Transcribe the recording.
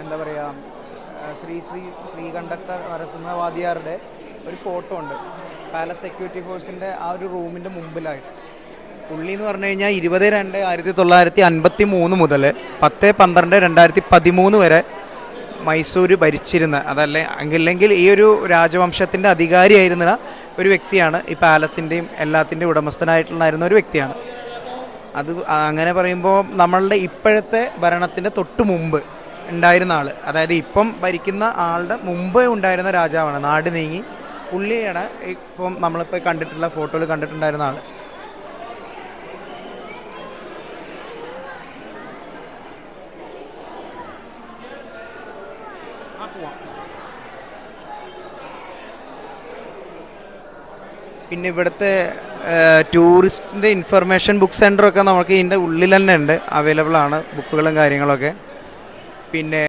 എന്താ പറയുക, ശ്രീകണ്ഠട്ട നരസിംഹവാദിയാരുടെ ഒരു ഫോട്ടോ ഉണ്ട് പാലസ് സെക്യൂരിറ്റി ഫോഴ്സിൻ്റെ ആ ഒരു റൂമിൻ്റെ മുമ്പിലായിട്ട്. പുള്ളി എന്ന് പറഞ്ഞു കഴിഞ്ഞാൽ 20/2/1953 മുതൽ 10/12/2013 വരെ മൈസൂർ ഭരിച്ചിരുന്ന, അതല്ലെങ്കിൽ ഈ ഒരു രാജവംശത്തിൻ്റെ അധികാരിയായിരുന്ന ഒരു വ്യക്തിയാണ്. ഈ പാലസിൻ്റെയും എല്ലാത്തിൻ്റെയും ഉടമസ്ഥനായിട്ടുണ്ടായിരുന്ന ഒരു വ്യക്തിയാണ്. അത് അങ്ങനെ പറയുമ്പോൾ നമ്മളുടെ ഇപ്പോഴത്തെ ഭരണത്തിൻ്റെ തൊട്ട് മുമ്പ് ഉണ്ടായിരുന്ന ആൾ, അതായത് ഇപ്പം ഭരിക്കുന്ന ആളുടെ മുമ്പ് ഉണ്ടായിരുന്ന രാജാവാണ്. നാട് നീങ്ങി പുള്ളിയാണ് ഇപ്പം നമ്മളിപ്പോൾ കണ്ടിട്ടുള്ള ഫോട്ടോയിൽ കണ്ടിട്ടുണ്ടായിരുന്ന ആൾ. പിന്നെ ഇവിടുത്തെ ടൂറിസ്റ്റിൻ്റെ ഇൻഫർമേഷൻ ബുക്ക് സെൻ്ററൊക്കെ നമുക്ക് ഇതിൻ്റെ ഉള്ളിൽ തന്നെ ഉണ്ട്, അവൈലബിൾ ആണ് ബുക്കുകളും കാര്യങ്ങളൊക്കെ. പിന്നെ